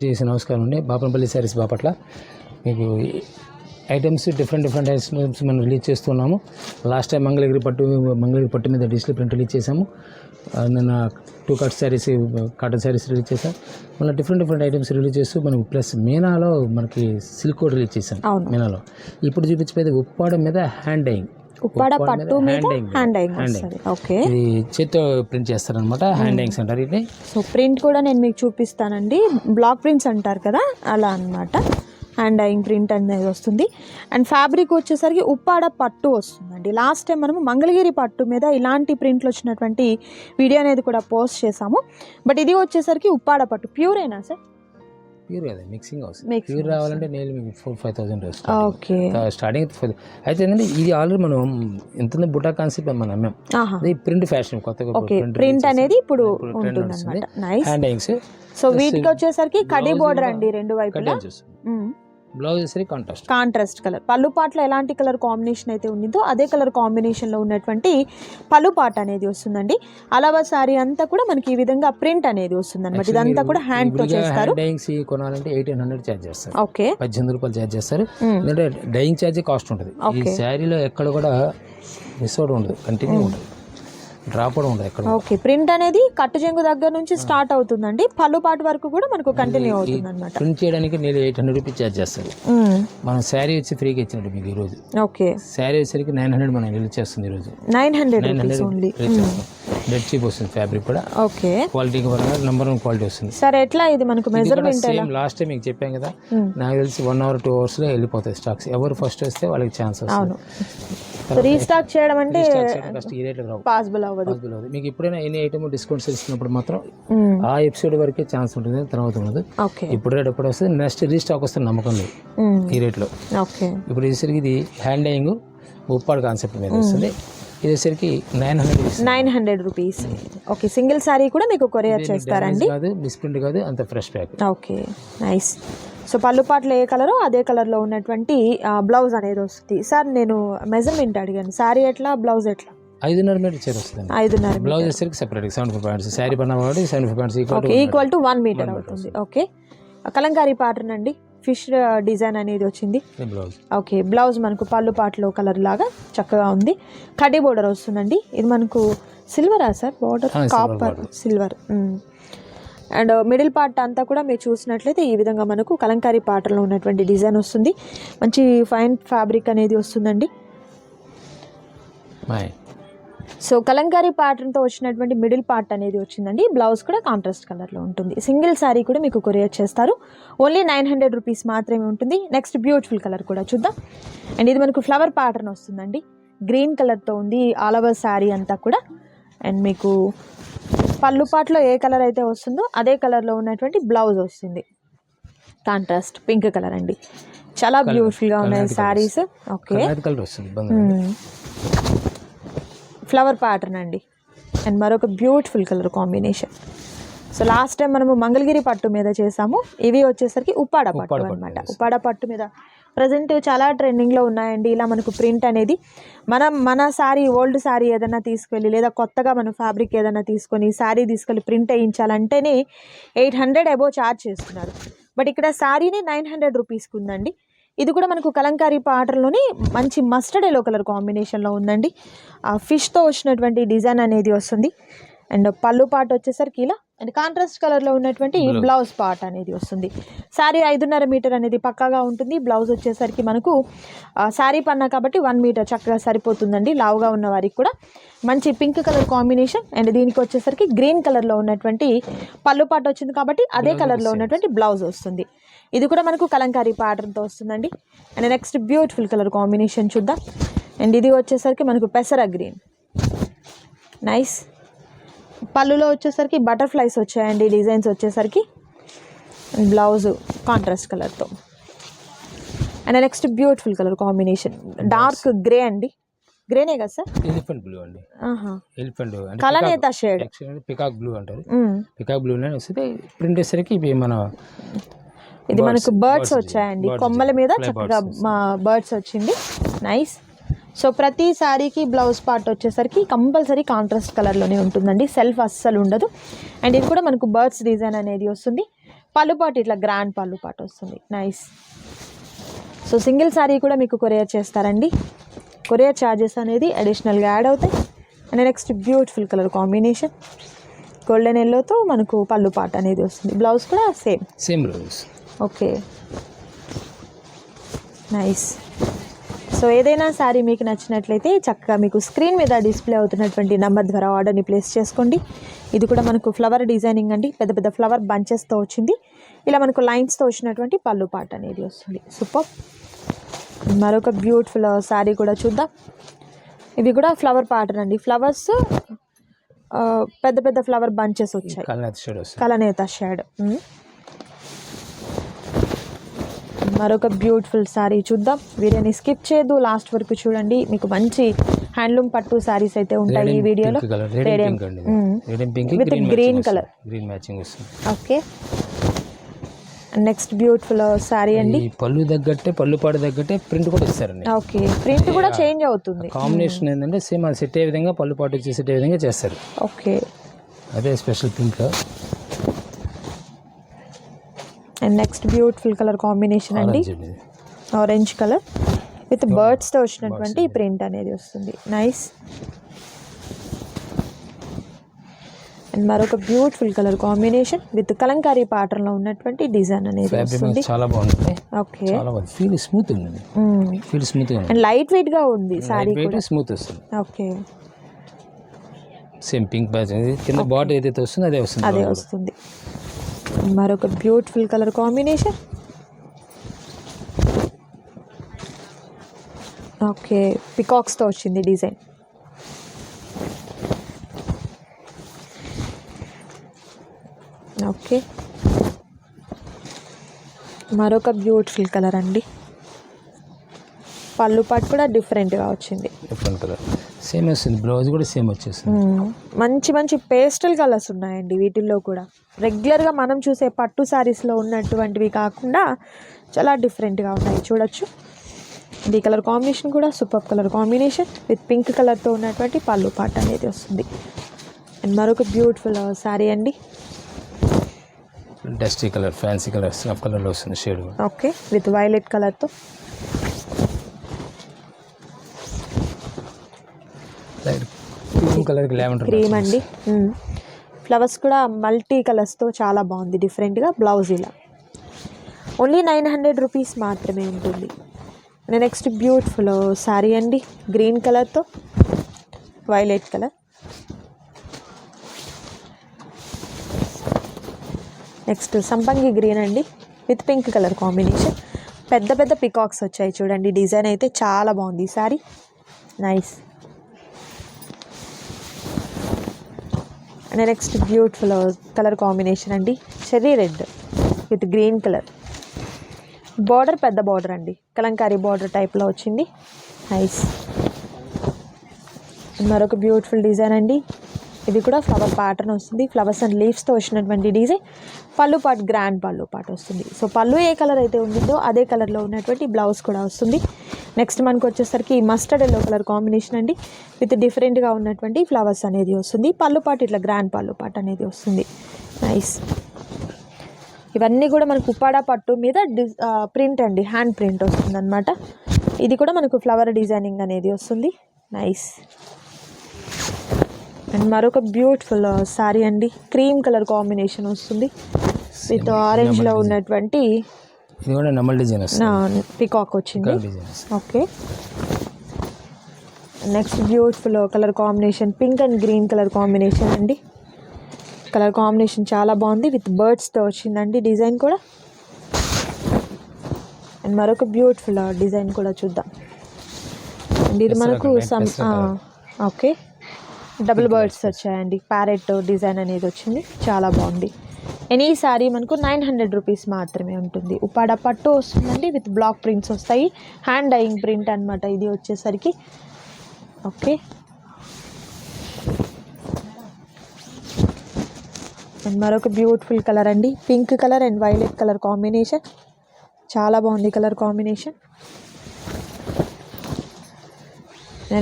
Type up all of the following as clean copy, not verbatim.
చేసి నమస్కారం అండి. బాపనపల్లి శారీస్ బాపట్ల మీకు ఐటమ్స్ డిఫరెంట్ ఐటమ్స్ మనం రిలీజ్ చేస్తున్నాము. లాస్ట్ టైం మంగళగిరి పట్టు మీద డిజిటల్ ప్రింట్ రిలీజ్ చేసాము. నిన్న 2 cut saris cotton saris release చేసాం. మళ్ళీ డిఫరెంట్ ఐటమ్స్ రిలీజ్ చేస్తూ మనం ప్లస్ మీనాలో మనకి సిల్క్ కోడ్ రిలీజ్ చేసాం. మీనాలో ఇప్పుడు చూపించేది ఉప్పాడ మీద హ్యాండ్ డైయింగ్, ఉప్పాడ పట్టు మీద హ్యాండ్ డైయింగ్. ఓకే, ఇది చేత్తో ప్రింట్ చేస్తారనమాట. హ్యాండ్ డైయింగ్స్ అంటారు ఇది. సో ప్రింట్ కూడా నేను మీకు చూపిస్తానండి. బ్లాక్ ప్రింట్స్ అంటారు కదా, అలా అనమాట. హ్యాండ్ డైయింగ్ ప్రింట్ అనేది వస్తుంది. అండ్ ఫ్యాబ్రిక్ వచ్చేసరికి ఉప్పాడ పట్టు వస్తుందండి. లాస్ట్ టైం మనము మంగళగిరి పట్టు మీద ఇలాంటి ప్రింట్లు వచ్చినటువంటి వీడియో అనేది కూడా పోస్ట్ చేసాము. బట్ ఇది వచ్చేసరికి ఉప్పాడ పట్టు. ప్యూరేనా సార్? ప్యూర్ కదా, మిక్సింగ్ వస్తుంది. ప్యూర్ రావాలంటే నేను మీకు 4,000-5,000 వస్తుంది. ఓకే, స్టార్టింగ్ అయితే ఏంటంటే ఇది ఆల్రెడీ మనం ఎంత బుటా కాన్సెప్ట్ మనం అమ్మాం. ఇది ప్రింట్ ఫ్యాషన్ కొత్తగా ప్రింట్ అనేది ఇప్పుడు ఉంటుంది. Hand dyeings. సో వీటికి వచ్చేసరికి కడి బోర్డర్ అండి రెండు వైపులా. బ్లౌజ్ వచ్చేసరికి కాంట్రాస్ట్ కలర్. పళ్ళు పాటలో ఎలాంటి కలర్ కాంబినేషన్ అయితే ఉండిందో అదే కలర్ కాంబినేషన్ లో ఉన్నటువంటి పళ్ళు పాట అనేది వస్తుందండి. అలావా సారీ అంతా కూడా మనకి ఈ విధంగా ప్రింట్ అనేది వస్తుంది అనమాట. ఇదంతా కూడా హ్యాండ్ తో చేస్తారు. డైయింగ్స్ కొనాలంటే 1,800 ఛార్జ్ చేస్తారు. ఓకే, 1800 రూపాయలు ఛార్జ్ చేస్తారు. ఎందుకంటే డైయింగ్ ఛార్జ్ కాస్ట్ ఉంటుంది. ఈ శారీలో ఎక్కడ కూడా మిస్ అవుట్ ఉండదు, కంటిన్యూ ఉంటుంది, డ్రాప్ కూడా ఉండదు ఎక్కడ. ఓకే, ప్రింట్ అనేది కట్టు చెంగు దగ్గర నుంచి స్టార్ట్ అవుతుందండి. పళ్ళు పాటు వరకు కూడా మనకు కంటిన్యూ అవుతుంది అనమాట. ప్రింట్ చేయడానికి నేను 800 రూపీస్ ఛార్జ్ చేస్తారు. మనం శారీ వచ్చి ఫ్రీగా ఇచ్చినట్టు మీకు ఈ రోజు. ఓకే, శారీ వచ్చేసరికి 900 మనం రిలీజ్ చేస్తుంది ఈ రోజు. 900 ఓన్లీ. డెడ్ చీప్ వస్తుంది ఫ్యాబ్రిక్ కూడా. ఓకే, క్వాలిటీ పరంగా నెంబర్ 1 క్వాలిటీ వస్తుంది. సరే, ఎట్లా ఇది మనకు మెజర్మెంట్? లాస్ట్ టైం మీకు చెప్పాం కదా, నాకు తెలిసి 1 hour 2 hours లో వెళ్ళిపోతాయి స్టాక్స్. ఎవరు ఫస్ట్ వస్తే వాళ్ళకి ఛాన్స్ వస్తుంది. రీస్టాక్ చేయడం అంటే ఈ రేట్ పాసిబుల్ అవ్వదు. మీకు ఎప్పుడైనా ఎనీ ఐటమ్ డిస్కౌంట్స్ ఇస్తున్నప్పుడు మాత్రం ఆ ఎపిసోడ్ వరకే ఛాన్స్ ఉంటుంది, తర్వాత ఉండదు. ఇప్పుడు రేట్ ఎప్పుడు వస్తుంది, నెక్స్ట్ రీస్టాక్ వస్తుంది నమ్మకం లేదు ఈ రేట్లో. ఇప్పుడు వచ్చేసరికి ఇది హ్యాండ్ డైయింగ్ ఉప్పాడు కాన్సెప్ట్ మీద వస్తుంది. ఇది వచ్చేసరికి 900 రూపీస్. ఓకే, సింగిల్ సారీ కూడా మీకు కొరియర్ చేస్తారండి? కాదు, మిస్ప్రింట్ కాదు, అంత fresh pack. Okay, nice. So పళ్ళు పాటలు ఏ కలరో అదే కలర్లో ఉన్నటువంటి బ్లౌజ్ అనేది వస్తుంది. సార్ నేను మెజర్మెంట్ అడిగాను, సారీ ఎట్లా, బ్లౌజ్ ఎట్లా? 5.5 మీటర్ చీర వస్తుంది. 5.5 బ్లౌజ్ వచ్చేసరికి సెపరేట్ 75 పాయింట్స్. శారీ పడిన కాబట్టి 75 పాయింట్స్ ఈక్వల్ టు 1 మీటర్ అవుతుంది. ఓకే, కలంకారీ ప్యాటర్న్ అండి, ఫిష్ డిజైన్ అనేది వచ్చింది. ఓకే, బ్లౌజ్ మనకు పళ్ళు పాటలో కలర్ లాగా చక్కగా ఉంది. కడ్డీ బోర్డర్ వస్తుందండి. ఇది మనకు సిల్వరా sir? Border copper silver. And middle part అంతా కూడా మీరు చూసినట్లయితే ఈ విధంగా మనకు కలంకారీ ప్యాటర్న్లో ఉన్నటువంటి డిజైన్ వస్తుంది. మంచి ఫైన్ ఫ్యాబ్రిక్ అనేది వస్తుందండి. సో కలంకారీ ప్యాటర్న్తో వచ్చినటువంటి మిడిల్ పార్ట్ అనేది వచ్చిందండి. బ్లౌజ్ కూడా కాంట్రాస్ట్ కలర్లో ఉంటుంది. సింగిల్ శారీ కూడా మీకు కొరియర్ చేస్తారు. ఓన్లీ 900 రూపీస్ మాత్రమే ఉంటుంది. నెక్స్ట్ బ్యూటిఫుల్ కలర్ కూడా చూద్దాం. అండ్ ఇది మనకు ఫ్లవర్ ప్యాటర్న్ వస్తుందండి. గ్రీన్ కలర్తో ఉంది ఆల్ ఓవర్ శారీ అంతా కూడా. అండ్ మీకు పళ్ళు పాటలో ఏ కలర్ అయితే వస్తుందో అదే కలర్లో ఉన్నటువంటి బ్లౌజ్ వస్తుంది. కాంట్రాస్ట్ పింక్ కలర్ అండి. చాలా బ్యూటిఫుల్గా ఉన్నాయి శారీస్. ఓకే, ఫ్లవర్ ప్యాటర్న్ అండి. అండ్ మరొక beautiful colour combination. So last time మనము మంగళగిరి పట్టు మీద చేసాము. ఇవి వచ్చేసరికి ఉప్పాడ పట్టు అనమాట. ఉప్పాడ పట్టు మీద ప్రజెంట్ చాలా ట్రెండింగ్లో ఉన్నాయండి. ఇలా మనకు ప్రింట్ అనేది మన శారీ, ఓల్డ్ శారీ ఏదైనా తీసుకెళ్ళి లేదా కొత్తగా మనం ఫ్యాబ్రిక్ ఏదైనా తీసుకొని శారీ తీసుకెళ్ళి ప్రింట్ వేయించాలంటేనే 800 అబోవ్ ఛార్జ్ చేస్తున్నారు. బట్ ఇక్కడ శారీని 900 రూపీస్కి ఉందండి. ఇది కూడా మనకు కలంకారీ ప్యాటర్న్లోని మంచి మస్టర్డ్ ఎల్లో కలర్ కాంబినేషన్లో ఉందండి. ఫిష్తో వచ్చినటువంటి డిజైన్ అనేది వస్తుంది. అండ్ పళ్ళు పార్ట్ వచ్చేసరికి ఇలా అండ్ కాంట్రాస్ట్ కలర్లో ఉన్నటువంటి బ్లౌజ్ పార్ట్ అనేది వస్తుంది. శారీ 5.5 మీటర్ అనేది పక్కాగా ఉంటుంది. బ్లౌజ్ వచ్చేసరికి మనకు శారీ పన్నా కాబట్టి 1 మీటర్ చక్కగా సరిపోతుందండి. లావుగా ఉన్న వారికి కూడా మంచి పింక్ కలర్ కాంబినేషన్. అండ్ దీనికి వచ్చేసరికి గ్రీన్ కలర్లో ఉన్నటువంటి పళ్ళు పార్ట్ వచ్చింది కాబట్టి అదే కలర్లో ఉన్నటువంటి బ్లౌజ్ వస్తుంది. ఇది కూడా మనకు కలంకారీ ప్యాటర్న్తో వస్తుందండి. And next beautiful colour combination చూద్దాం. అండ్ ఇది వచ్చేసరికి మనకు పెసర గ్రీన్. నైస్. పళ్ళులో వచ్చేసరికి బటర్ఫ్లైస్ వచ్చాయండి డిజైన్స్ వచ్చేసరికి. అండ్ బ్లౌజ్ కాంట్రాస్ట్ కలర్తో. And next beautiful colour combination dark grey అండి. గ్రేనే కదా సార్? ఎలిఫెంట్ బ్లూ అండి. ఎలిఫెంట్ అంటే కలనేత షేడ్, పికాక్ బ్లూ అంటారు. పికాక్ బ్లూ వస్తే ప్రింట్ వేసరికి ఇది మనకు బర్డ్స్ వచ్చాయండి. కొమ్మల మీద చక్కగా బర్డ్స్ వచ్చింది. నైస్. సో ప్రతి శారీకి బ్లౌజ్ పార్ట్ వచ్చేసరికి కంపల్సరీ కాంట్రాస్ట్ కలర్లోనే ఉంటుందండి. సెల్ఫ్ అస్సలు ఉండదు. అండ్ ఇది కూడా మనకు బర్డ్స్ డిజైన్ అనేది వస్తుంది. పళ్ళు పాటు ఇట్లా గ్రాండ్ పళ్ళు పాటు వస్తుంది. నైస్. సో సింగిల్ శారీ కూడా మీకు కొరియర్ చేస్తారండి. కొరియర్ ఛార్జెస్ అనేది అడిషనల్గా యాడ్ అవుతాయి. And next beautiful colour combination golden ఎల్లోతో మనకు పళ్ళు పాట అనేది వస్తుంది. బ్లౌజ్ కూడా same blouse. Okay, nice. So ఏదైనా శారీ మీకు నచ్చినట్లయితే చక్కగా మీకు స్క్రీన్ మీద డిస్ప్లే అవుతున్నటువంటి నెంబర్ ద్వారా ఆర్డర్ని ప్లేస్ చేసుకోండి. ఇది కూడా మనకు ఫ్లవర్ డిజైనింగ్ అండి, పెద్ద పెద్ద ఫ్లవర్ బంచెస్తో వచ్చింది. ఇలా మనకు లైన్స్తో వచ్చినటువంటి పళ్ళు పాట అనేది వస్తుంది. సూపర్. మరొక బ్యూటిఫుల్ శారీ కూడా చూద్దాం. ఇవి కూడా ఫ్లవర్ ప్యాటర్న్ అండి. ఫ్లవర్స్ పెద్ద పెద్ద ఫ్లవర్ బంచెస్ వచ్చాయి. కలనేత షేడ్. మరొక బ్యూటిఫుల్ శారీ చూద్దాం. వీడియోని స్కిప్ చేయొద్దు, లాస్ట్ వరకు చూడండి. మీకు మంచి హ్యాండ్లూమ్ పట్టు శారీస్ అయితే ఉంటాయి ఈ వీడియోలో. With green colour. Okay, next beautiful sari అండి. పళ్ళు తగ్గట్టే పళ్ళు పాటు తగ్గట్టే ప్రింట్ కూడా ఇస్తారండి. ఓకే, ప్రింట్ కూడా చేంజ్ అవుతుంది. కాంబినేషన్ ఏంటంటే సేమ్ అది సెట్ అయ్యే విధంగా పళ్ళు పాటు సెట్ అయ్యే విధంగా చేస్తారు. ఓకే, అదే special pink. And next beautiful colour combination అండి, ఆరెంజ్ కలర్ విత్ బర్డ్స్తో వచ్చినటువంటి ప్రింట్ అనేది వస్తుంది. నైస్. అండ్ మరొక beautiful colour combination with Kalamkari pattern లో ఉన్నటువంటి డిజైన్ అనేది వస్తుంది. చాలా బాగుంది. ఓకే, చాలా బాగుంది. ఫీల్ స్మూత్ ఉంది. ఫీల్ స్మూత్ గా ఉంది. అండ్ లైట్ వెయిట్ గా ఉంది సారీ కూడా. స్మూత్ వస్తుంది. ఓకే, సేమ్ పింక్ బ్యాచ్ కింద బార్డర్ ఏదైతే వస్తుందో అదే వస్తుంది. మరొక బ్యూటిఫుల్ కలర్ కాంబినేషన్. ఓకే, పికాక్స్తో వచ్చింది డిజైన్. ఓకే, మరొక బ్యూటిఫుల్ కలర్ అండి. పళ్ళు పాటు కూడా డిఫరెంట్గా వచ్చింది. డిఫరెంట్ కలర్ సేమ్ వస్తుంది. బ్లౌజ్ కూడా సేమ్ వచ్చేస్తుంది. మంచి మంచి పేస్టల్ కలర్స్ ఉన్నాయండి వీటిల్లో కూడా. రెగ్యులర్గా మనం చూసే పట్టు శారీస్లో ఉన్నటువంటివి కాకుండా చాలా డిఫరెంట్గా ఉన్నాయి. చూడొచ్చు. ఈ కలర్ కాంబినేషన్ కూడా super colour combination with pink కలర్తో ఉన్నటువంటి పళ్ళు పాట అనేది వస్తుంది. అండ్ మరొక బ్యూటిఫుల్ శారీ అండి. Dusty colour, fancy colour, snuff కలర్లో వస్తుంది షేడ్. ఓకే, విత్ వైలెట్ కలర్తో. క్రీమ్ అండి. ఫ్లవర్స్ కూడా మల్టీ కలర్స్తో చాలా బాగుంది డిఫరెంట్గా. బ్లౌజ్ ఇలా ఓన్లీ 900 రూపీస్ మాత్రమే ఉంటుంది. నెక్స్ట్ బ్యూటిఫుల్ శారీ అండి, గ్రీన్ కలర్తో వైలెట్ కలర్. నెక్స్ట్ సంపంగి గ్రీన్ అండి విత్ పింక్ కలర్ కాంబినేషన్. పెద్ద పెద్ద పికాక్స్ వచ్చాయి చూడండి. డిజైన్ అయితే చాలా బాగుంది ఈ sari. Nice. And next beautiful colour combination అండి, cherry red with green colour. Border పెద్ద బార్డర్ అండి, కలంకారీ బార్డర్ టైప్లో వచ్చింది. నైస్. మరొక బ్యూటిఫుల్ డిజైన్ అండి. ఇది కూడా ఫ్లవర్ ప్యాటర్న్ వస్తుంది. ఫ్లవర్స్ అండ్ లీవ్స్తో వచ్చినటువంటి డిజైన్. పళ్ళు పాటు గ్రాండ్ పళ్ళు పాటు వస్తుంది. సో పళ్ళు ఏ కలర్ అయితే ఉంటుందో అదే కలర్లో ఉన్నటువంటి బ్లౌజ్ కూడా వస్తుంది. నెక్స్ట్ మనకు వచ్చేసరికి మస్టర్డ్ ఎల్లో కలర్ కాంబినేషన్ అండి విత్ డిఫరెంట్గా ఉన్నటువంటి ఫ్లవర్స్ అనేది వస్తుంది. పళ్ళు పాటు ఇట్లా గ్రాండ్ పళ్ళు పాటు అనేది వస్తుంది. నైస్. ఇవన్నీ కూడా మనకు ఉప్పాడా పట్టు మీద ప్రింట్ అండి, హ్యాండ్ ప్రింట్ వస్తుంది అనమాట. ఇది కూడా మనకు ఫ్లవర్ డిజైనింగ్ అనేది వస్తుంది. నైస్. అండ్ మరొక బ్యూటిఫుల్ శారీ అండి, క్రీమ్ కలర్ కాంబినేషన్ వస్తుంది విత్ ఆరెంజ్లో ఉన్నటువంటి పికాక్ వచ్చింది. Okay, next beautiful colour combination pink and green colour combination అండి. కలర్ కాంబినేషన్ చాలా బాగుంది విత్ బర్డ్స్తో వచ్చిందండి డిజైన్ కూడా. అండ్ మరొక బ్యూటిఫుల్ డిజైన్ కూడా చూద్దాం. అండ్ ఇది మనకు ఓకే డబుల్ బర్డ్స్ వచ్చాయండి. ప్యారెట్ డిజైన్ అనేది వచ్చింది, చాలా బాగుంది. ఎనీ శారీ మనకు 900 రూపీస్ మాత్రమే ఉంటుంది. ఉప్పాడ పట్టు వస్తుందండి విత్ బ్లాక్ ప్రింట్స్ వస్తాయి. హ్యాండ్ డైయింగ్ ప్రింట్ అనమాట ఇది వచ్చేసరికి. ఓకే, అండ్ మరొక బ్యూటిఫుల్ కలర్ అండి, pink colour and violet colour combination. చాలా బాగుంది colour combination.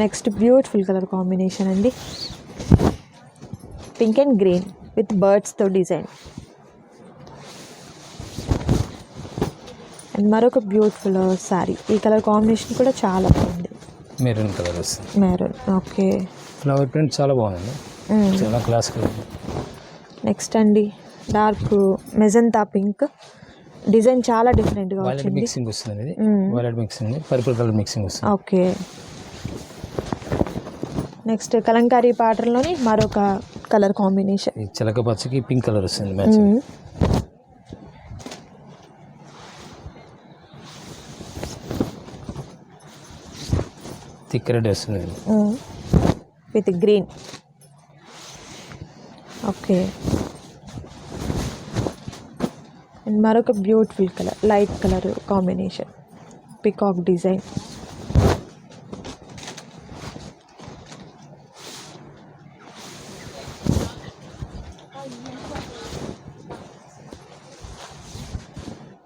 Next beautiful colour combination అండి, పింక్ అండ్ గ్రీన్ విత్ బర్డ్స్తో డిజైన్. అండ్ మరొక బ్యూటిఫుల్ శారీ. ఈ కలర్ కాంబినేషన్ కూడా చాలా బాగుంది. మెరూన్ కలర్ వస్తుంది. మెరూన్. ఓకే. ఫ్లవర్ ప్రింట్ చాలా బాగుంది, చాలా క్లాస్ కలర్. నెక్స్ట్ అండి డార్క్ మెజంతా పింక్. డిజైన్ చాలా డిఫరెంట్గా వైలెట్ వచ్చింది. మిక్సింగ్ వస్తుంది. ఇది violet mixing, purple colour mixing వస్తుంది. ఓకే. నెక్స్ట్ కలంకారీ ప్యాటర్న్లోని మరొక కలర్ కాంబినేషన్. ఈ చిలక పచ్చకి పింక్ కలర్ వస్తుంది మ్యాచ్. థిక్ రెడ్ వస్తుంది విత్ గ్రీన్. ఓకే. అండ్ మరొక beautiful colour, light colour combination, peacock design.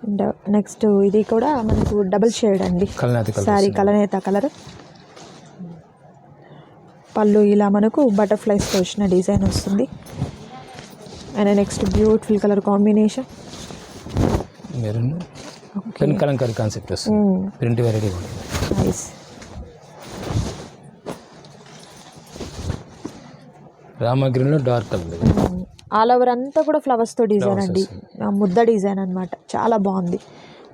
And next ఇది కూడా మనకు డబుల్ షేడ్ అండి సారీ, కలనేత కలర్. పళ్ళు ఇలా మనకు బటర్ఫ్లైస్తో వచ్చిన డిజైన్ వస్తుంది. And next beautiful colour combination, maroon pen Kalamkari concept వస్తుంది. Print variety nice. రామా గ్రీన్లో డార్క్ కలర్. ఆల్ ఓవర్ అంతా కూడా ఫ్లవర్స్తో డిజైన్ అండి, ముద్ద డిజైన్ అన్నమాట. చాలా బాగుంది.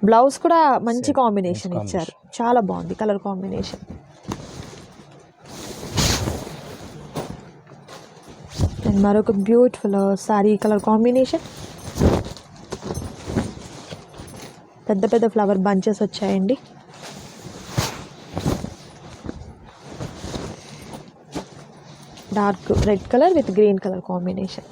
బ్లౌజ్ కూడా మంచి కాంబినేషన్ ఇచ్చారు, చాలా బాగుంది కలర్ కాంబినేషన్. అండ్ మరొక బ్యూటిఫుల్ సారీ కలర్ కాంబినేషన్. పెద్ద పెద్ద ఫ్లవర్ బంచెస్ వచ్చాయండి. Dark red colour with green colour combination.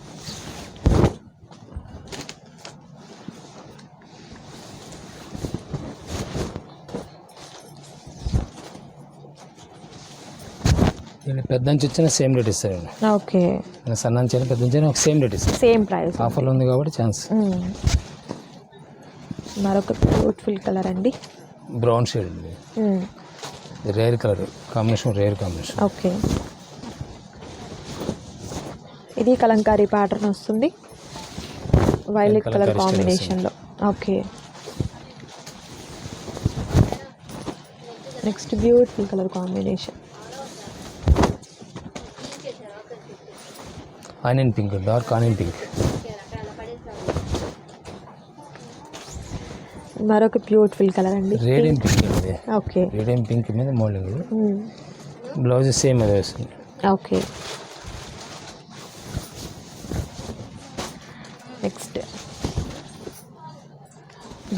పెద్ద నుంచి వచ్చిన సేమ్ రేట్ ఇస్తారు. ఓకే. సన్న నుంచి పెద్ద నుంచి ఒక సేమ్ రేట్ ఇస్తారు. Same price. ఆఫర్లో ఉంది కాబట్టి ఛాన్స్. మరొక బ్యూటిఫుల్ కలర్ అండి, బ్రౌన్ షేడ్ ఉంది. Rare colour combination, rare combination. Okay. ఇది కలంకారీ ప్యాటర్న్ వస్తుంది, వైలెట్ కలర్ కాంబినేషన్లో. Okay. Next beautiful colour combination, onion pink, dark onion pink. మరొక బ్యూటిఫుల్ కలర్ అండి, రేడియం పింక్ అండి. ఓకే. రేడియం పింక్ మీద మోడలింగ్. బ్లౌజ్ సేమ్ అదే వస్తుంది. ఓకే. నెక్స్ట్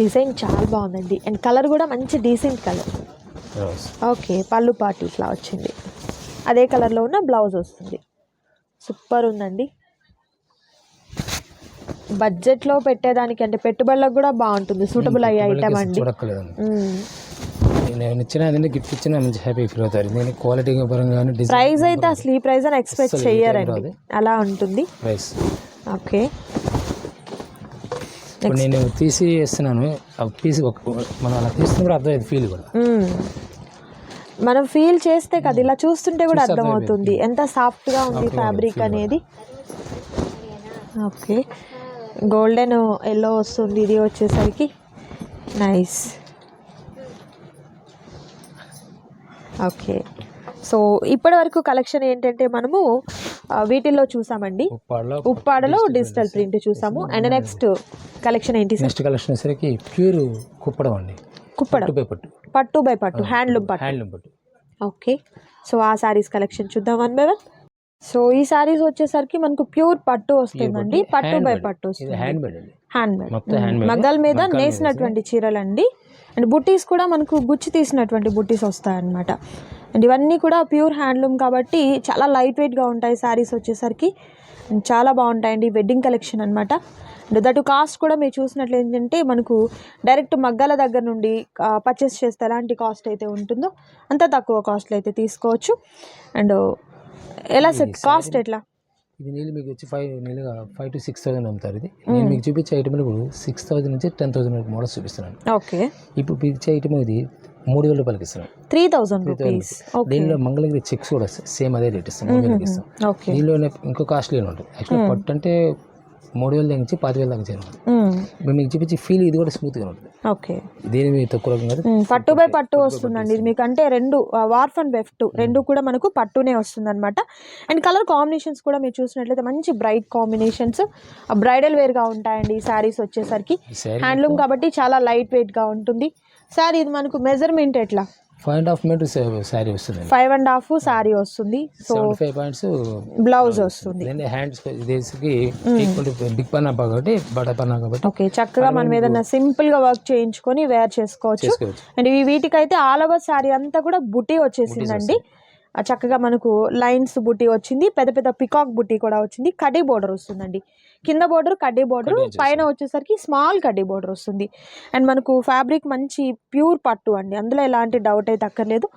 డిజైన్ చాలా బాగుందండి, అండ్ కలర్ కూడా మంచి డీసెంట్ కలర్. ఓకే. పళ్ళు పాటు ఇట్లా వచ్చింది, అదే కలర్లో ఉన్న బ్లౌజ్ వస్తుంది. సూపర్ ఉందండి. బడ్జెట్లో పెట్టేదానికి అంటే పెట్టుబడులకు కూడా బాగుంటుంది, సూటబుల్ అయ్యే ఐటమ్ అండి. నేను ఇచ్చిన గిఫ్ట్ ఇచ్చిన మంచి హ్యాపీ ఫీల్ అవుతారు. నేను క్వాలిటీ పరంగా ప్రైస్ అయితే అసలు ఈ ప్రైస్ అని ఎక్స్పెక్ట్ చెయ్యరండి, అలా ఉంటుంది ప్రైస్. ఓకే. ఇప్పుడు నేను తీసి ఇస్తున్నాను, తీసి మనం అలా తీస్తున్నప్పుడు అర్థమైంది ఫీల్ కూడా. మనం ఫీల్ చేస్తే కదా, ఇలా చూస్తుంటే కూడా అర్థమవుతుంది ఎంత సాఫ్ట్గా ఉంది ఫ్యాబ్రిక్ అనేది. ఓకే. గోల్డెన్ ఎల్లో వస్తుంది ఇది వచ్చేసరికి. నైస్. ఓకే. సో ఇప్పటి వరకు కలెక్షన్ ఏంటంటే మనము వీటిల్లో చూసామండి, ఉప్పాడలో డిజిటల్ ప్రింట్ చూసాము. అండ్ నెక్స్ట్ కలెక్షన్ ఏంటి? నెక్స్ట్ కలెక్షన్ వచ్చేసరికి ప్యూర్ కుప్పడం అండి, కుప్పడం పట్టు బై పట్టు, హ్యాండ్లూమ్ పట్టు. ఓకే. సో ఆ సారీస్ కలెక్షన్ చూద్దాం వన్ బై వన్. సో ఈ సారీస్ వచ్చేసరికి మనకు ప్యూర్ పట్టు వస్తుందండి, పట్టు బై పట్టు వస్తుంది, హ్యాండ్మేడ్ మగ్గల మీద నేసినటువంటి చీరలు అండి. అండ్ బుట్టీస్ కూడా మనకు గుచ్చి తీసినటువంటి బుట్టీస్ వస్తాయన్నమాట. అండ్ ఇవన్నీ కూడా ప్యూర్ హ్యాండ్లూమ్ కాబట్టి చాలా లైట్ వెయిట్గా ఉంటాయి సారీస్ వచ్చేసరికి, చాలా బాగుంటాయండి. వెడ్డింగ్ కలెక్షన్ అనమాట. అండ్ దట్ కాస్ట్ కూడా మీరు చూసినట్లు ఏంటంటే మనకు డైరెక్ట్ మగ్గాల దగ్గర నుండి పర్చేస్ చేస్తే ఎలాంటి కాస్ట్ అయితే ఉంటుందో అంత తక్కువ కాస్ట్లో అయితే తీసుకోవచ్చు. అండ్ ఎలా సార్ కాస్ట్ ఎట్లా? ఇది నీళ్ళు మీకు వచ్చి 5 to 6,000 అమ్ముతారు. ఇది నేను మీకు చూపించే ఐటమ్ ఇప్పుడు 6,000 నుంచి 10,000 వరకు మోడల్స్ చూపిస్తున్నాను. ఓకే. ఇప్పుడు మీకు ఇచ్చే ఐటమ్ ఇది 3,000 రూపాయలకి ఇస్తున్నాం. 3,000 రూపీస్. దీనిలో మంగళగిరి చెక్స్ కూడా సేమ్ అదే రేట్ ఇస్తాం, 3,000కి ఇస్తాం. దీనిలో ఇంకో కాస్ట్లీ ఉంటుంది. యాక్చువల్లీ పట్టు అంటే 3000 దగ్గర నుంచి 5000 దాకా చేరు. ఇప్పుడు మీకు చూపించి ఫీల్ ఇది కూడా స్మూత్గా ఉంటుంది. ఓకే, దేని మీద తక్కువ కాదు. పట్టు బై పట్టు వస్తుందండి ఇది మీకు. అంటే రెండు వార్ఫ్ అండ్ వెఫ్ట్ రెండు కూడా మనకు పట్టునే వస్తుంది అనమాట. అండ్ కలర్ కాంబినేషన్స్ కూడా మీరు చూసినట్లయితే మంచి బ్రైట్ కాంబినేషన్స్, బ్రైడల్ వేర్ గా ఉంటాయండి ఈ శారీస్ వచ్చేసరికి. హ్యాండ్లూమ్ కాబట్టి చాలా లైట్ వెయిట్ గా ఉంటుంది. సారీ ఇది మనకు మెజర్మెంట్ ఎట్లా? 5.5 మీటర్ శారీ వస్తుంది. 5.5 శారీ వస్తుంది. సో 75 పాయింట్స్ బ్లౌజ్ వస్తుంది. హ్యాండ్స్ బిగ్ పన్నా కాబట్టి బడా పన్నా కాబట్టి ఓకే, చక్కగా మనం ఏదైనా సింపుల్ గా వర్క్ చేయించుకొని వేర్ చేసుకోవచ్చు. అండ్ వీటికైతే ఆల్ ఓవర్ శారీ అంతా కూడా బుటీ వచ్చేసిందండి. చక్కగా మనకు లైన్స్ బుటీ వచ్చింది, పెద్ద పెద్ద పికాక్ బుటీ కూడా వచ్చింది. కడ్డీ బోర్డర్ వస్తుందండి, కింద బోర్డర్ కడ్డీ బోర్డర్, పైన వచ్చేసరికి స్మాల్ కడ్డీ బోర్డర్ వస్తుంది. అండ్ మనకు ఫ్యాబ్రిక్ మంచి ప్యూర్ పట్టు అండి, అందులో ఎలాంటి డౌట్ అయితే అక్కర్లేదు.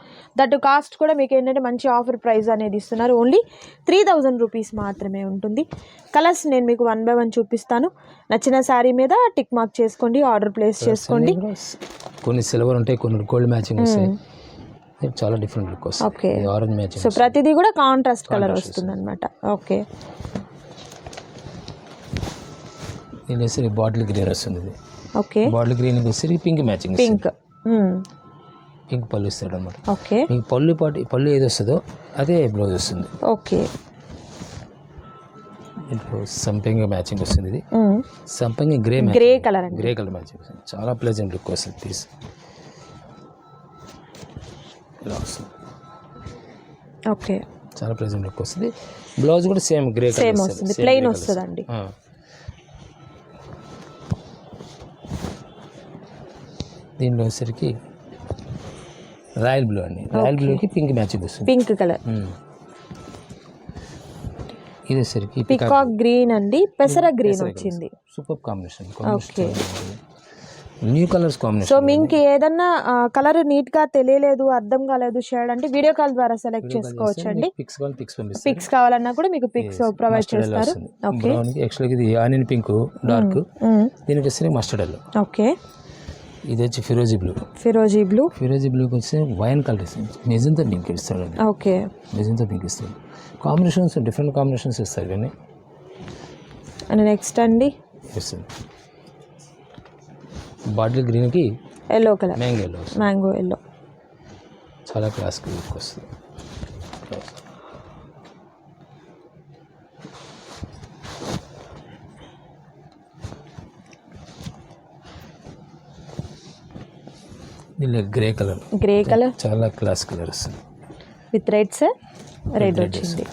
దట్ కాస్ట్ కూడా మీకు ఏంటంటే మంచి ఆఫర్ ప్రైస్ అనేది ఇస్తున్నారు. ఓన్లీ 3000 రూపీస్ మాత్రమే ఉంటుంది. కలర్స్ నేను మీకు 1 by 1 చూపిస్తాను. నచ్చిన శారీ మీద టిక్ మార్క్ చేసుకోండి, ఆర్డర్ ప్లేస్ చేసుకోండి. కొన్ని సిల్వర్ ఉంటాయి, కొన్ని గోల్డ్ మ్యాచింగ్ వస్తాయి. చాలా డిఫరెంట్ లుక్ వస్తుంది. Okay, orange matching. సో ప్రతిదీ కూడా కాంట్రాస్ట్ కలర్ వస్తుంది అనమాట. ఓకే, ఇది బాటిల్ గ్రీన్ వస్తుంది. ఇది ఓకే, బాటిల్ గ్రీన్ వచ్చేసరికి పింక్ మ్యాచింగ్. పింక్ పళ్ళు ఇస్తాడు అనమాట. ఓకే, మీకు పళ్ళు ఏది వస్తుందో అదే బ్లౌజ్ వస్తుంది. ఓకే, ఇప్పుడు సంపంగి మ్యాచింగ్ వస్తుంది. ఇది సంపంగి grey colour, grey colour matching వస్తుంది. చాలా ప్లెజెంట్ లుక్ వస్తుంది పీస్. ఇలా వస్తుంది. ఓకే, చాలా ప్లెజెంట్ లుక్ వస్తుంది. బ్లౌజ్ కూడా సేమ్ గ్రే కలర్ వస్తుంది, ప్లెయిన్ వస్తుందండి. దీనిలో వచ్చేసరికి రాయల్ బ్లూ అండి. రాయల్ బ్లూకి పింక్ మ్యాచింగ్ వస్తుంది. Pink colour. ఇది వచ్చేసరికి పికాక్ గ్రీన్ అండి, పెసర గ్రీన్ వచ్చింది. Super combination. New colours combination. So మీకు ఏదన్నా కలర్ నీట్ గా తెలియలేదు, అర్థం కాలేదు షేడ్ అంటే వీడియో కాల్ ద్వారా సెలెక్ట్ చేసుకోవచ్చు అండి. పిక్స్ కావాలన్నా కూడా మీకు పిక్స్ ప్రొవైడ్ చేస్తారు. ఓకే, యాక్చువల్గా ఇది ఆనియన్ పింక్ డార్క్, దీనికి వచ్చేసరికి మస్టర్డ్ ఎల్లో. ఓకే, ఇది వచ్చి ఫిరోజీ బ్లూకి వచ్చి వైన్ కలర్ ఇస్తుంది. మెజంతా పింక్ ఇస్తాడు. ఓకే, మెజంతా పింక్ ఇస్తాడు. కాంబినేషన్స్ డిఫరెంట్ కాంబినేషన్స్ ఇస్తారు కానీ. అండ్ నెక్స్ట్ అండి ఇస్తుంది బాటిల్ గ్రీన్కి ఎల్లో కలర్, మ్యాంగో ఎల్లో. చాలా క్లాస్ లుక్ వస్తుంది. దీనిలో గ్రే కలర్ చాలా క్లాస్ కలర్ వస్తుంది. విత్ రెడ్ వచ్చింది.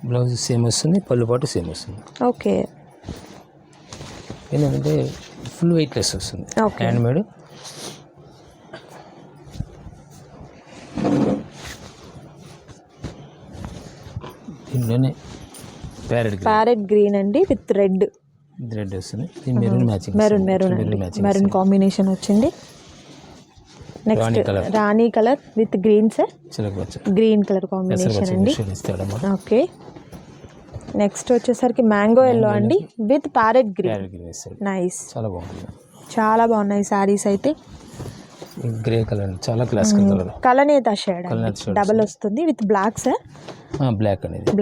బ్లౌజ్ సేమ్ వస్తుంది, పళ్ళు పాటు సేమ్ వస్తుంది. ఓకే, ఏంటంటే ఫుల్ వెయిట్లెస్ వస్తుంది. Hand made. దీనిలోనే ప్యారెట్ గ్రీన్ అండి విత్ రెడ్ వస్తుంది. మెరూన్ మ్యాచింగ్, మెరూన్ కాంబినేషన్ వచ్చింది. Next Rani colour with greens, green colour combination అండి. ఓకే, నెక్స్ట్ వచ్చేసరికి మ్యాంగో ఎల్లో అండి విత్ ప్యారెట్ గ్రీన్. నైస్, చాలా బాగున్నాయి శారీస్ అయితే. గ్రే కలర్ చాలా క్లాస్ కలర్. కలనేత షేడ్ డబల్ వస్తుంది విత్ బ్లాక్. సార్ బ్లాక్ అనేది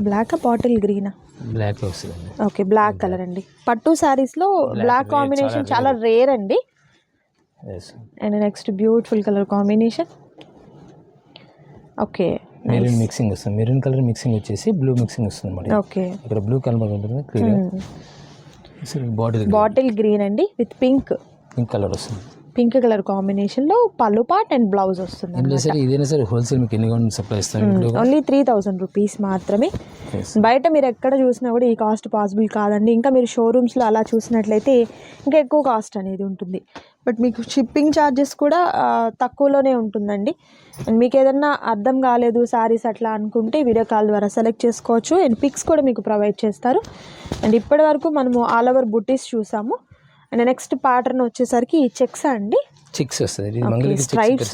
బ్లాక్ బాటిల్ గ్రీనా? బ్లాక్ వస్తుంది. ఓకే, బ్లాక్ కలర్ అండి. పట్టు శారీస్ లో బ్లాక్ కాంబినేషన్ చాలా రేర్ అండి. And next beautiful colour combination. Okay, maroon mixing వస్తుంది. మెరూన్ కలర్ మిక్సింగ్ వచ్చేసి బ్లూ మిక్సింగ్ వస్తుంది అన్నమాట. ఓకే, ఇక్కడ బ్లూ కలర్ ఉంటుంది క్లియర్. బాటిల్ గ్రీన్ అండి విత్ పింక్ కలర్ వస్తుంది. పింక్ కలర్ కాంబినేషన్ లో పళ్ళు పార్ట్ అండ్ బ్లౌజ్ వస్తుంది. ఇదేనా సరే హోల్సేల్ మీకు ఎన్ని సప్లై ఇస్తాం? ఓన్లీ 3000 రూపీస్ మాత్రమే. బయట మీరు ఎక్కడ చూసినా కూడా ఈ కాస్ట్ పాసిబుల్ కాదండి. ఇంకా మీరు షోరూమ్స్లో అలా చూసినట్లయితే ఇంకా ఎక్కువ కాస్ట్ అనేది ఉంటుంది. బట్ మీకు షిప్పింగ్ ఛార్జెస్ కూడా తక్కువలోనే ఉంటుందండి. అండ్ మీకు ఏదన్నా అర్థం కాలేదు శారీస్ అట్లా అనుకుంటే వీడియో కాల్ ద్వారా సెలెక్ట్ చేసుకోవచ్చు. అండ్ పిక్స్ కూడా మీకు ప్రొవైడ్ చేస్తారు. అండ్ ఇప్పటి వరకు మనము ఆల్ ఓవర్ బుట్టీస్ చూసాము. అండ్ నెక్స్ట్ ప్యాటర్న్ వచ్చేసరికి చెక్స్ అండి. చెక్స్ వస్తుంది. స్ట్రైప్స్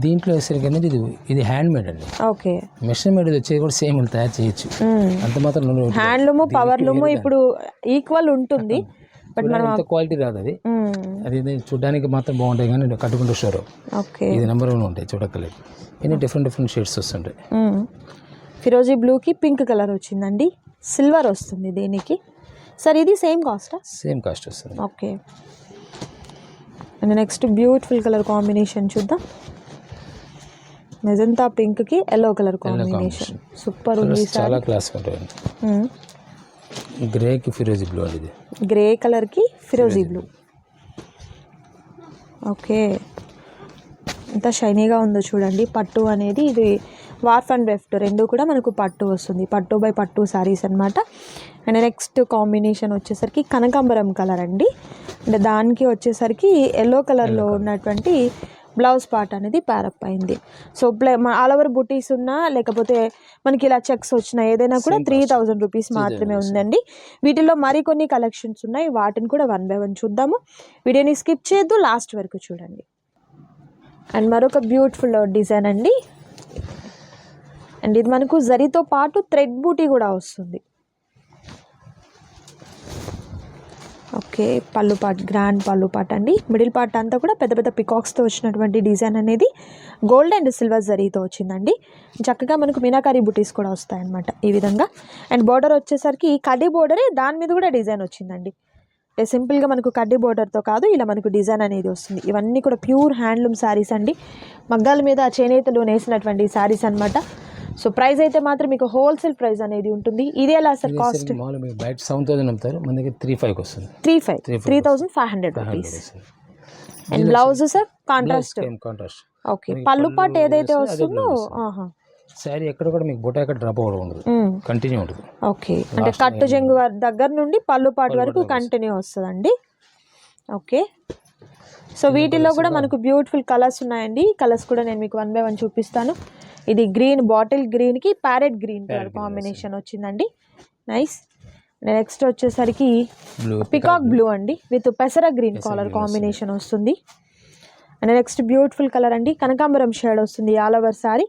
దీంట్లో వేసరికి అనేది ఇది హ్యాండ్ మేడ్ అండి. ఓకే, మెషిన్ మేడ్ వచ్చేది కూడా సేమ్ తయారు చేయొచ్చు. అంత మాత్రం హ్యాండ్లూమ్ పవర్లూమ్ ఇప్పుడు ఈక్వల్ ఉంటుంది. బట్ మనం క్వాలిటీ రాదు అది. అది చూడడానికి మాత్రం బాగుంటాయి కానీ కట్టుకుంటూ షోర్. ఓకే, ఇది నెంబర్ 1 ఉంటాయి చూడక్కలేదు. ఇన్ని డిఫరెంట్ షేడ్స్ వస్తుంటాయి. ఫిరోజీ బ్లూకి పింక్ కలర్ వచ్చిందండి, సిల్వర్ వస్తుంది దీనికి. సార్ ఇది సేమ్ కాస్టా? సేమ్ కాస్ట్ వస్తుంది. Okay. And next beautiful colour combination చూద్దాం. మెజంతా పింక్కి ఎల్లో కలర్ కాంబినేషన్ సూపర్ ఉంది. చాలా క్లాస్ ఉంటుంది. గ్రేకి ఫిరోజీ బ్లూ అండి, ఇది గ్రే కలర్కి ఫిరోజీ బ్లూ. ఓకే, ఎంత షైనీగా ఉందో చూడండి. పట్టు అనేది ఇది వార్ఫ్ అండ్ వెఫ్ట్ రెండు కూడా మనకు పట్టు వస్తుంది, పట్టు బై పట్టు శారీస్ అనమాట. అండ్ నెక్స్ట్ కాంబినేషన్ వచ్చేసరికి కనకాంబరం కలర్ అండి. అంటే దానికి వచ్చేసరికి ఎల్లో కలర్లో ఉన్నటువంటి బ్లౌజ్ పార్ట్ అనేది ప్యారప్ అయింది. సో ఆల్ ఓవర్ బుటీస్ ఉన్నా లేకపోతే మనకి ఇలా చెక్స్ వచ్చినా ఏదైనా కూడా 3000 రూపీస్ మాత్రమే ఉందండి. వీటిలో మరికొన్ని కలెక్షన్స్ ఉన్నాయి, వాటిని కూడా 1 by 1 చూద్దాము. వీడియోని స్కిప్ చేయొద్దు, లాస్ట్ వరకు చూడండి. అండ్ మరొక బ్యూటిఫుల్ డిజైన్ అండి. అండ్ ఇది మనకు జరీతో పాటు థ్రెడ్ బూటీ కూడా వస్తుంది. ఓకే, పళ్ళు పార్ట్ గ్రాండ్ పళ్ళు పార్ట్ అండి. మిడిల్ పార్ట్ అంతా కూడా పెద్ద పెద్ద పికాక్స్తో వచ్చినటువంటి డిజైన్ అనేది గోల్డ్ అండ్ సిల్వర్ జరీతో వచ్చిందండి. చక్కగా మనకు మీనాకారి బుటీస్ కూడా వస్తాయన్నమాట ఈ విధంగా. అండ్ బోర్డర్ వచ్చేసరికి కడ్డీ బోర్డరే, దాని మీద కూడా డిజైన్ వచ్చిందండి. సింపుల్గా మనకు కడ్డీ బోర్డర్తో కాదు, ఇలా మనకు డిజైన్ అనేది వస్తుంది. ఇవన్నీ కూడా ప్యూర్ హ్యాండ్లూమ్ శారీస్ అండి, మగ్గాల మీద చేనేతలు నేసినటువంటి శారీస్ అనమాట. సో ప్రైస్ అయితే మాత్రం మీకు హోల్సేల్ ప్రైస్ అనేది ఉంటుంది. ఇది ఎలా సార్ కాస్ట్? బయట 7000 అమ్ముతారు, మన దగ్గర 3,500 వస్తుంది. 3,500 rupees. And blouse sir contrast. Okay, పళ్ళు పాటు ఏదైతే వస్తుందో శారీ ఎక్కడ కూడా మీకు బొట ఎక్కడ డ్రాప్ అవ్వడం ఉండదు, కంటిన్యూ ఉంటుంది. ఓకే, అంటే కట్టు జంగు దగ్గర నుండి పళ్ళు పాటు వరకు కంటిన్యూ వస్తుందండి. ఓకే, సో వీటిలో కూడా మనకు బ్యూటిఫుల్ కలర్స్ ఉన్నాయండి. కలర్స్ కూడా నేను మీకు 1 by 1 చూపిస్తాను. ఇది గ్రీన్, బాటిల్ గ్రీన్కి ప్యారెట్ గ్రీన్ కలర్ కాంబినేషన్ వచ్చిందండి, నైస్. నెక్స్ట్ వచ్చేసరికి పికాక్ బ్లూ అండి విత్ పెసర గ్రీన్ కలర్ కాంబినేషన్ వస్తుంది. అండ్ నెక్స్ట్ బ్యూటిఫుల్ కలర్ అండి, కనకాంబరం షేడ్ వస్తుంది all over sari,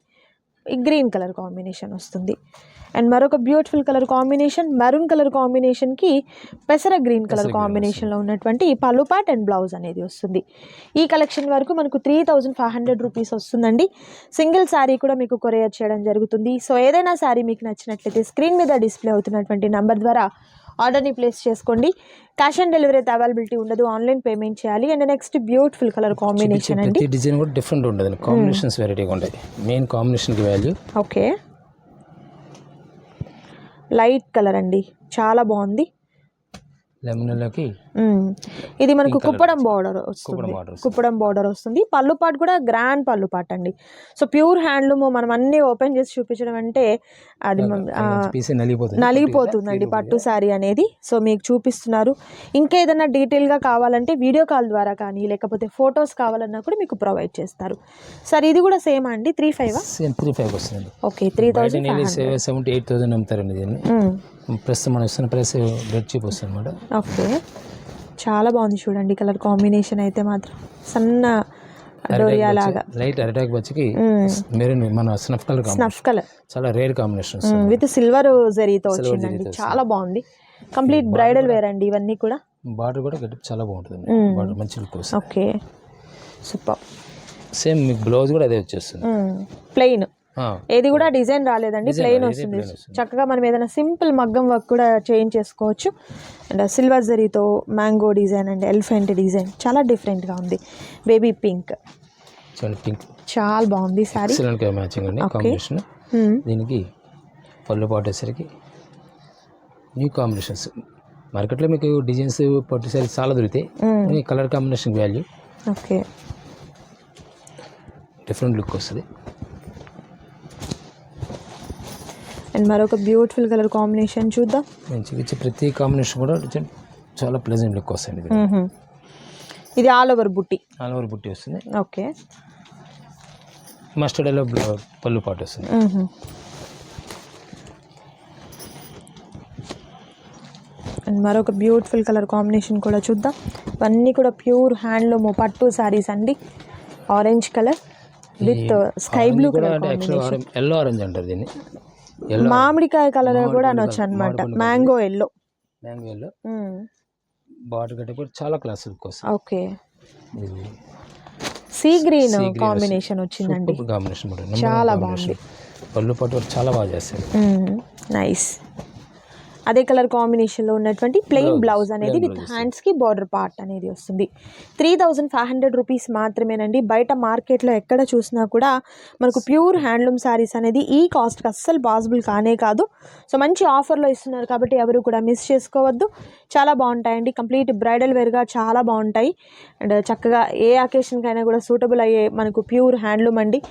green colour combination వస్తుంది. అండ్ మరొక beautiful colour combination maroon colour కాంబినేషన్కి పెసర గ్రీన్ కలర్ కాంబినేషన్లో ఉన్నటువంటి పళ్ళు పార్ట్ అండ్ బ్లౌజ్ అనేది వస్తుంది. ఈ కలెక్షన్ వరకు మనకు 3,500 రూపీస్ వస్తుందండి. సింగిల్ శారీ కూడా మీకు కొరియర్ చేయడం జరుగుతుంది. సో ఏదైనా శారీ మీకు నచ్చినట్లయితే స్క్రీన్ మీద డిస్ప్లే అవుతున్నటువంటి నంబర్ ద్వారా ఆర్డర్ని ప్లేస్ చేసుకోండి. క్యాష్ ఆన్ డెలివరీ అయితే అవైలబిలిటీ ఉండదు, ఆన్లైన్ పేమెంట్ చేయాలి. And next beautiful colour combination అండి. డిజైన్ కూడా డిఫరెంట్ ఉంటుంది, కాంబినేషన్స్ వెరైటీగా ఉంటాయి. మెయిన్ కాంబినేషన్కి వాల్యూ. ఓకే, లైట్ కలర్ అండి, చాలా బాగుంది. లెమన్లోకి ఇది మనకు కుప్పడం బార్డర్ వస్తుంది, కుప్పడం బార్డర్ వస్తుంది. పళ్ళు పాటు కూడా గ్రాండ్ పళ్ళు పాటు అండి. సో ప్యూర్ హ్యాండ్లూమ్, మనం అన్ని ఓపెన్ చేసి చూపించడం అంటే అది నలిగిపోతుందండి పట్టు శారీ అనేది. సో మీకు చూపిస్తున్నారు. ఇంకా ఏదైనా డీటెయిల్గా కావాలంటే వీడియో కాల్ ద్వారా కానీ లేకపోతే ఫొటోస్ కావాలన్నా కూడా మీకు ప్రొవైడ్ చేస్తారు. సార్ ఇది కూడా సేమ్ అండి, 3,500 వస్తుంది. ఓకే, 3,000-8,000 అమ్ముతారండి దీన్ని. ప్రస్తుతం మనం ఇస్తున్న ప్రైస్ రెడ్ చీప్ వస్తుంది అనమాట. ఓకే, చాలా బాగుంది చూడండి కలర్ కాంబినేషన్ అయితే మాత్రం. సన్న డోరియా లాగా లైట్ అటాక్ వచ్చి మెరూన్ మన స్నఫ్ కలర్ చాలా రేర్ కాంబినేషన్ విత్ సిల్వర్ జరీతో వచ్చిందండి, చాలా బాగుంది. కంప్లీట్ బ్రైడల్ వేర్ అండి ఇవన్నీ కూడా. బార్డర్ కూడా చాలా బాగుంటుంది, బార్డర్ మంచి లుక్ వస్తుంది. Okay, super. సేమ్ మీకు బ్లౌజ్ కూడా అదే వచ్చేస్తుంది, ప్లెయిన్. ఏది కూడా డిజైన్ రాలేదండి, ప్లెయిన్ వస్తుంది. చక్కగా మనం ఏదైనా సింపుల్ మగ్గం వర్క్ కూడా చేంజ్ చేసుకోవచ్చు. అండ్ సిల్వర్ జరీతో mango design and elephant design చాలా డిఫరెంట్గా ఉంది. బేబీ పింక్, చాలా బాగుంది సారీ. మ్యాచింగ్ అండి కాంబినేషన్. దీనికి పళ్ళు పాటు వచ్చేసరికి న్యూ కాంబినేషన్స్. మార్కెట్లో మీకు డిజైన్స్ పట్టు సారీ చాలా దొరుకుతాయి, colour combination value. Okay, different look వస్తుంది. అండ్ మరొక బ్యూటిఫుల్ కలర్ కాంబినేషన్ చూద్దాం. మంచి ప్రతి కాంబినేషన్ కూడా చాలా ప్లెజెంట్ లుక్ వస్తుంది. ఇది ఆల్ ఓవర్ బుట్టి వస్తుంది. ఓకే, మస్టర్డ్ ఎల్లో పళ్ళు పాటు వస్తుంది. అండ్ మరొక బ్యూటిఫుల్ కలర్ కాంబినేషన్ కూడా చూద్దాం. ఇవన్నీ కూడా ప్యూర్ హ్యాండ్లూమ్ పట్టు శారీస్ అండి. Orange colour with sky blue colour combination. Yellow orange అంటారు దీన్ని, మామిడికాయ కలర్ కూడా అనొచ్చు అనమాట. మ్యాంగో ఎల్లో బార్డర్ గట్టి కూడా చాలా క్లాస్ లుక్ వస్తుంది. ఓకే, సీ గ్రీన్ కాంబినేషన్ వచ్చిందండి, కాంబినేషన్ చాలా బాగుంది. పళ్ళు పట్టు చాలా బాగా చేస్తారు. నైస్. అదే కలర్ కాంబినేషన్లో ఉన్నటువంటి ప్లెయిన్ బ్లౌజ్ అనేది విత్ హ్యాండ్స్కి బార్డర్ పార్ట్ అనేది వస్తుంది. 3500 రూపీస్ మాత్రమేనండి. బయట మార్కెట్లో ఎక్కడ చూసినా కూడా మనకు ప్యూర్ హ్యాండ్లూమ్ శారీస్ అనేది ఈ కాస్ట్కి అస్సలు పాసిబుల్ కానే కాదు. సో మంచి ఆఫర్లో ఇస్తున్నారు కాబట్టి ఎవరు కూడా మిస్ చేసుకోవద్దు. చాలా బాగుంటాయండి. కంప్లీట్ బ్రైడల్ వేర్గా చాలా బాగుంటాయి. అండ్ చక్కగా ఏ అకేషన్కైనా కూడా సూటబుల్ అయ్యే మనకు ప్యూర్ హ్యాండ్లూమ్ అండి.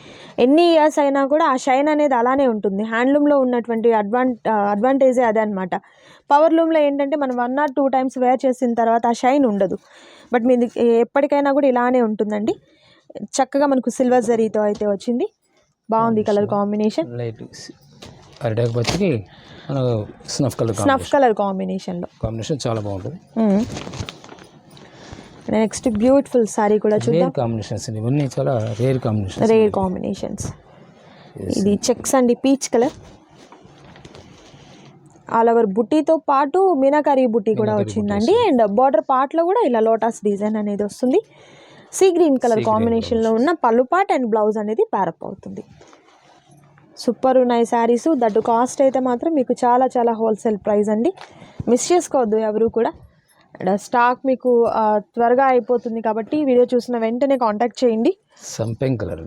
ఎన్ని ఇయర్స్ అయినా కూడా ఆ షైన్ అనేది అలానే ఉంటుంది. హ్యాండ్లూమ్లో ఉన్నటువంటి అడ్వాంటేజే అదే అనమాట. పవర్ లూమ్లో ఏంటంటే మనం 1 or 2 times వేర్ చేసిన తర్వాత ఆ షైన్ ఉండదు. బట్ మీది ఎప్పటికైనా కూడా ఇలానే ఉంటుందండి. చక్కగా మనకు సిల్వర్ జరీతో అయితే వచ్చింది. బాగుంది కలర్ కాంబినేషన్. లైట్ అరిటాకు పచ్చికి స్నఫ్ కలర్ కాంబినేషన్ చాలా బాగుంటుంది. నెక్స్ట్ బ్యూటిఫుల్ సారీ కూడా చూద్దాం. కాంబినేషన్స్ ఇవన్నీ చాలా రేర్ కాంబినేషన్స్. ఇది చెక్స్ అండి, పీచ్ కలర్. ఆల్ ఓవర్ బుట్టీతో పాటు మీనాకారి బుట్టి కూడా వచ్చిందండి. అండ్ బార్డర్ పార్ట్లో కూడా ఇలా లోటస్ డిజైన్ అనేది వస్తుంది. సీ గ్రీన్ కలర్ కాంబినేషన్లో ఉన్న పళ్ళు పార్ట్ అండ్ బ్లౌజ్ అనేది ప్యారప్ అవుతుంది. సూపర్ ఉన్నాయి శారీస్. దట్టు కాస్ట్ అయితే మాత్రం మీకు చాలా చాలా హోల్సేల్ ప్రైస్ అండి. మిస్ చేసుకోవద్దు ఎవరు కూడా. అండ్ స్టాక్ మీకు త్వరగా అయిపోతుంది కాబట్టి వీడియో చూసిన వెంటనే కాంటాక్ట్ చేయండి. సంపెంగ్ కలర్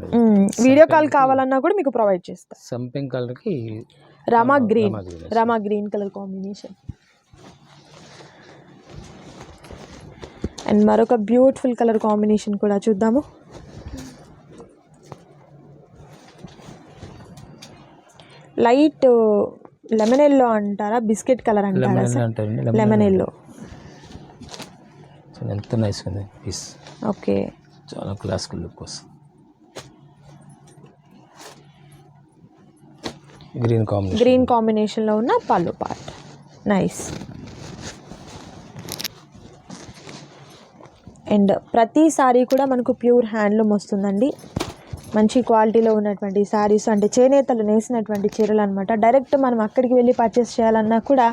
వీడియో కాల్ కావాలన్నా కూడా మీకు ప్రొవైడ్ చేస్తాను. సంపెంగ్ కలర్కి Rama green colour combination. And మరొక బ్యూటిఫుల్ కలర్ కాంబినేషన్ కూడా చూద్దాము. లైట్ లెమన్ ఎల్లో అంటారా, బిస్కెట్ కలర్ అంటారా? లెమన్ ఎల్లో ఎంత నైస్ ఉంది పీస్. ఓకే, చాలా క్లాసికల్ లుక్ వస్తుంది. గ్రీన్ కాంబినేషన్లో ఉన్న పళ్ళు పార్ట్ నైస్. అండ్ ప్రతి సారీ కూడా మనకు ప్యూర్ హ్యాండ్లూమ్ వస్తుందండి. మంచి క్వాలిటీలో ఉన్నటువంటి శారీస్, అంటే చేనేతలు నేసినటువంటి చీరలు అనమాట. డైరెక్ట్ మనం అక్కడికి వెళ్ళి పర్చేస్ చేయాలన్నా కూడా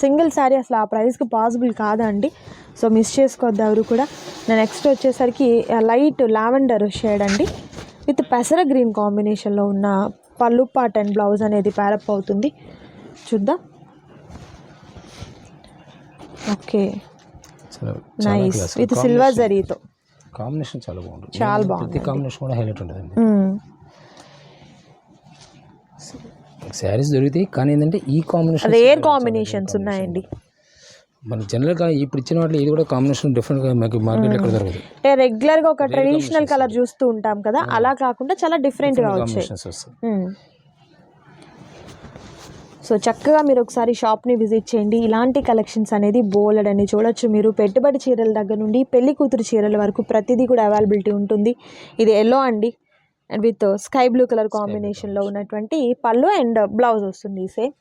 సింగిల్ శారీ అసలు ఆ ప్రైస్కి పాసిబుల్ కాదండి. సో మిస్ చేసుకోవద్దు ఎవరు కూడా. నెక్స్ట్ వచ్చేసరికి లైట్ లావెండర్ షేడ్ అండి విత్ పెసర గ్రీన్ కాంబినేషన్లో ఉన్న పళ్ళు పార్ట్ అండ్ బ్లౌజ్ అనేది ప్యారప్ అవుతుంది. చూద్దాం. ఓకే, నైస్ విత్ సిల్వర్ జరీతో కాంబినేషన్ చాలా బాగుంటుంది. చాలా బాగుంది. ప్రతి కాంబినేషన్ కూడా హైలైట్ ఉంటుందండి. శారీస్ దొరుకుతాయి కానీ ఏంటంటే ఈ కాంబినేషన్ రేర్ కాంబినేషన్స్ ఉన్నాయండి. మన జనరల్గా ఇప్పుడు ఇచ్చిన వాటిలో ఇది కూడా కాంబినేషన్ డిఫరెంట్గా మనకి మార్కెట్లో ఎక్కడ దొరకదు. అంటే రెగ్యులర్గా ఒక ట్రెడిషనల్ కలర్ చూస్తూ ఉంటాం కదా, అలా కాకుండా చాలా డిఫరెంట్గా వచ్చాయి. సో చక్కగా మీరు ఒకసారి షాప్ని విజిట్ చేయండి. ఇలాంటి కలెక్షన్స్ అనేది బోలెడ్ అని చూడొచ్చు మీరు. పెట్టుబడి చీరల దగ్గర నుండి పెళ్లి కూతురు చీరల వరకు ప్రతిదీ కూడా అవైలబిలిటీ ఉంటుంది. ఇది ఎల్లో అండి, and with sky blue colour కాంబినేషన్లో ఉన్నటువంటి పళ్ళు అండ్ బ్లౌజ్ వస్తుంది సేమ్.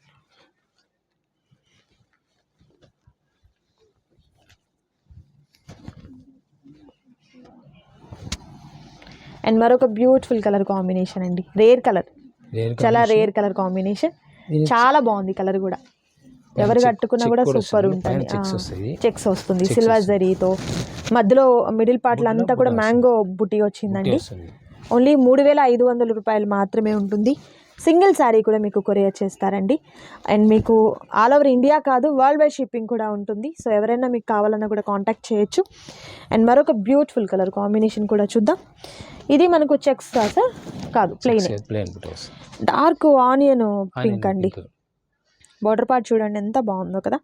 అండ్ మరొక బ్యూటిఫుల్ కలర్ కాంబినేషన్ అండి, రేర్ కలర్, చాలా రేర్ కలర్ కాంబినేషన్. చాలా బాగుంది కలర్ కూడా. ఎవరు కట్టుకున్నా కూడా సూపర్ ఉంటుంది. చెక్స్ వస్తుంది సిల్వర్ జరీతో. మధ్యలో మిడిల్ పార్ట్లో అంతా కూడా మ్యాంగో బుట్టి వచ్చిందండి. ఓన్లీ 3500 రూపాయలు మాత్రమే ఉంటుంది. సింగిల్ శారీ కూడా మీకు కొరియర్ చేస్తారండి. అండ్ మీకు ఆల్ ఓవర్ ఇండియా కాదు, వరల్డ్ వైడ్ షిప్పింగ్ కూడా ఉంటుంది. సో ఎవరైనా మీకు కావాలన్నా కూడా కాంటాక్ట్ చేయొచ్చు. అండ్ మరొక బ్యూటిఫుల్ కలర్ కాంబినేషన్ కూడా చూద్దాం. ఇది మనకు చెక్స్ సార్ కాదు, ప్లెయిన్ డార్క్ ఆనియన్ పింక్ అండి. బార్డర్ పార్ట్ చూడండి ఎంత బాగుందో కదా,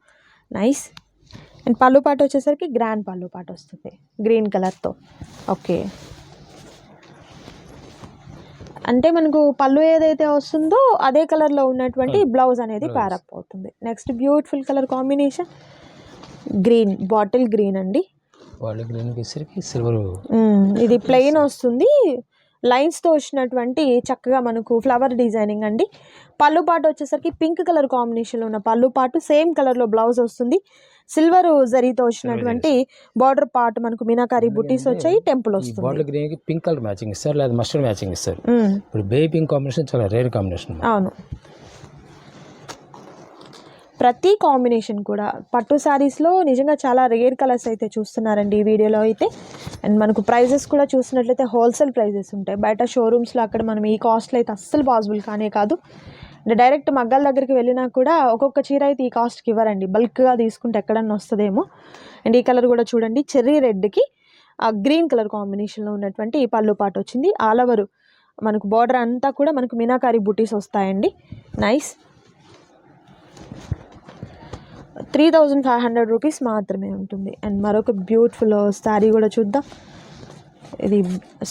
నైస్. అండ్ పళ్ళు పార్ట్ వచ్చేసరికి గ్రాండ్ పళ్ళు పార్ట్ వస్తుంది గ్రీన్ కలర్తో. ఓకే, అంటే మనకు పళ్ళు ఏదైతే వస్తుందో అదే కలర్లో ఉన్నటువంటి బ్లౌజ్ అనేది ప్యారప్ అవుతుంది. Next beautiful colour combination green, bottle green అండి. ఇది ప్లెయిన్ వస్తుంది, లైన్స్తో వచ్చినటువంటి చక్కగా మనకు ఫ్లవర్ డిజైనింగ్ అండి. పళ్ళు పాటు వచ్చేసరికి పింక్ కలర్ కాంబినేషన్లో ఉన్న పళ్ళు పాటు, సేమ్ కలర్లో బ్లౌజ్ వస్తుంది. సిల్వర్ జరీతో వచ్చినటువంటి బార్డర్ పార్ట్ మనకు మీనాకారి బుటీస్ వచ్చాయి, టెంపుల్ వస్తుంది. బాటిల్ గ్రీన్ కి పింక్ కలర్ మ్యాచింగ్ ఇస్తారు, లేదా మస్టర్డ్ మ్యాచింగ్ ఇస్తారు. ఇప్పుడు బేబీ పింక్ కాంబినేషన్ చాలా రేర్ కాంబినేషన్. అవును, ప్రతి కాంబినేషన్ కూడా పట్టు శారీస్లో నిజంగా చాలా రేర్ కలర్స్ అయితే చూస్తున్నారండి ఈ వీడియోలో అయితే. అండ్ మనకు ప్రైజెస్ కూడా చూసినట్లయితే హోల్సేల్ ప్రైజెస్ ఉంటాయి. బయట షోరూమ్స్లో అక్కడ మనం ఈ కాస్ట్లో అయితే అస్సలు పాసిబుల్ కానే కాదు. అంటే డైరెక్ట్ మగ్గాల దగ్గరికి వెళ్ళినా కూడా ఒక్కొక్క చీర అయితే ఈ కాస్ట్కి ఇవ్వరండి, బల్క్గా తీసుకుంటే ఎక్కడన్నా వస్తుందేమో. అండ్ ఈ కలర్ కూడా చూడండి, చెర్రీ రెడ్కి గ్రీన్ కలర్ కాంబినేషన్లో ఉన్నటువంటి ఈ పళ్ళు పాట వచ్చింది. ఆల్ ఓవర్ మనకు బార్డర్ అంతా కూడా మనకు మీనాకారి బుటీస్ వస్తాయండి. నైస్. 3500 రూపీస్ మాత్రమే ఉంటుంది. అండ్ మరొక బ్యూటిఫుల్ శారీ కూడా చూద్దాం. ఇది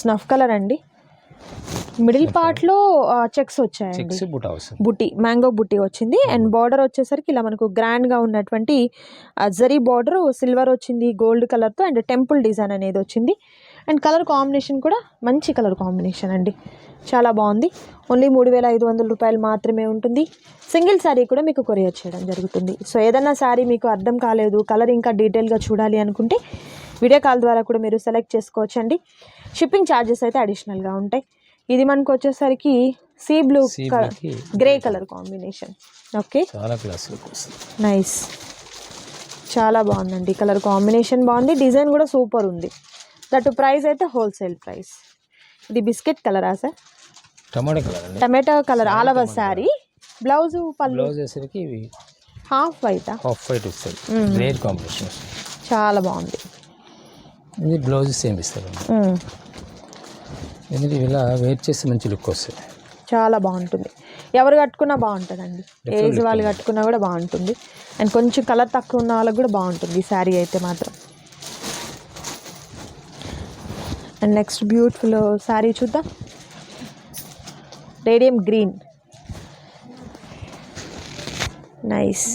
స్నఫ్ కలర్ అండి. మిడిల్ పార్ట్లో చెక్స్ వచ్చాయండి, బుట్టి మ్యాంగో బుట్టి వచ్చింది. అండ్ బార్డర్ వచ్చేసరికి ఇలా మనకు గ్రాండ్గా ఉన్నటువంటి జరీ బార్డర్, సిల్వర్ వచ్చింది గోల్డ్ కలర్తో, అండ్ టెంపుల్ డిజైన్ అనేది వచ్చింది. అండ్ కలర్ కాంబినేషన్ కూడా మంచి కలర్ కాంబినేషన్ అండి, చాలా బాగుంది. ఓన్లీ 3500 రూపాయలు మాత్రమే ఉంటుంది. సింగిల్ శారీ కూడా మీకు కొరియర్ చేయడం జరుగుతుంది. సో ఏదైనా శారీ మీకు అర్థం కాలేదు, కలర్ ఇంకా డీటెయిల్గా చూడాలి అనుకుంటే వీడియో కాల్ ద్వారా కూడా మీరు సెలెక్ట్ చేసుకోవచ్చండి. షిప్పింగ్ ఛార్జెస్ అయితే అడిషనల్గా ఉంటాయి. ఇది మనకు వచ్చేసరికి sea blue grey colour combination. Okay, చాలా క్లాస్ లుక్ వస్తుంది. నైస్, చాలా బాగుందండి. కలర్ కాంబినేషన్ బాగుంది, డిజైన్ కూడా సూపర్ ఉంది. దట్ ప్రైస్ అయితే హోల్సేల్ ప్రైస్. ఇది బిస్కెట్ కలరా sir? Tomato colour all over sari. Blouse blouse వేసరికి ఇవి హాఫ్ వైట్ వస్తుంది. రేర్ కాంబినేషన్ చాలా బాగుంది. ఇది బ్లౌజ్ సేమ్ ఇస్తారు. ఎందుకంటే ఇలా వెయిట్ చేస్తే మంచి లుక్ వస్తుంది, చాలా బాగుంటుంది. ఎవరు కట్టుకున్నా బాగుంటుందండి, ఏజ్ వాళ్ళు కట్టుకున్నా కూడా బాగుంటుంది. అండ్ కొంచెం కలర్ తక్కువ ఉన్న వాళ్ళకి కూడా బాగుంటుంది ఈ శారీ అయితే మాత్రం. అండ్ నెక్స్ట్ బ్యూటిఫుల్ శారీ చూద్దాం. Radium green, nice.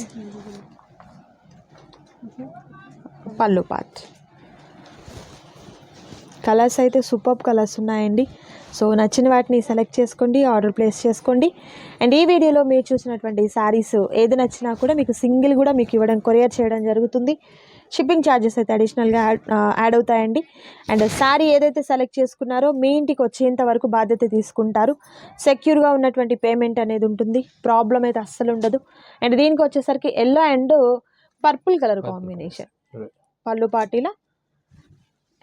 పళ్ళు పార్ట్ కలర్స్ అయితే సూపర్ కలర్స్ ఉన్నాయండి. సో నచ్చిన వాటిని సెలెక్ట్ చేసుకోండి, ఆర్డర్ ప్లేస్ చేసుకోండి. అండ్ ఈ వీడియోలో మీరు చూసినటువంటి శారీస్ ఏది నచ్చినా కూడా మీకు సింగిల్ కూడా మీకు ఇవ్వడం, కొరియర్ చేయడం జరుగుతుంది. షిప్పింగ్ ఛార్జెస్ అయితే అడిషనల్గా యాడ్ అవుతాయండి. అండ్ శారీ ఏదైతే సెలెక్ట్ చేసుకున్నారో మీ ఇంటికి వచ్చేంత వరకు బాధ్యత తీసుకుంటారు. సెక్యూర్గా ఉన్నటువంటి పేమెంట్ అనేది ఉంటుంది, ప్రాబ్లం అయితే అస్సలు ఉండదు. అండ్ దీనికి వచ్చేసరికి yellow and purple colour combination పళ్ళు పార్టీలా.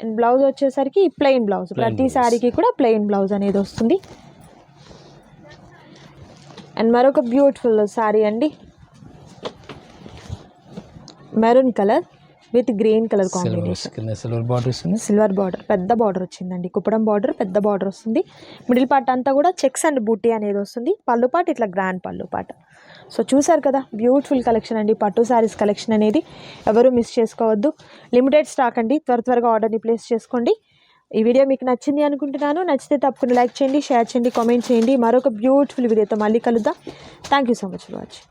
అండ్ బ్లౌజ్ వచ్చేసరికి ప్లెయిన్ బ్లౌజ్, ప్రతి శారీకి కూడా ప్లెయిన్ బ్లౌజ్ అనేది వస్తుంది. అండ్ మరొక బ్యూటిఫుల్ శారీ అండి, maroon colour with green colour combination. Silver border, పెద్ద బార్డర్ వచ్చిందండి, కుప్పడం బార్డర్, పెద్ద బార్డర్ వస్తుంది. మిడిల్ పార్ట్ అంతా కూడా చెక్స్ అండ్ బూటీ అనేది వస్తుంది. పళ్ళు పార్ట్ ఇట్లా గ్రాండ్ పళ్ళు పార్ట్. సో చూసారు కదా, బ్యూటిఫుల్ కలెక్షన్ అండి, పట్టు శారీస్ కలెక్షన్ అనేది ఎవరు మిస్ చేసుకోవద్దు. లిమిటెడ్ స్టాక్ అండి, త్వరగా ఆర్డర్ని ప్లేస్ చేసుకోండి. ఈ వీడియో మీకు నచ్చింది అనుకుంటున్నాను. నచ్చితే తప్పకుండా లైక్ చేయండి, షేర్ చేయండి, కామెంట్ చేయండి. మరొక బ్యూటిఫుల్ వీడియోతో మళ్ళీ కలుద్దాం. Thank you so much for watching.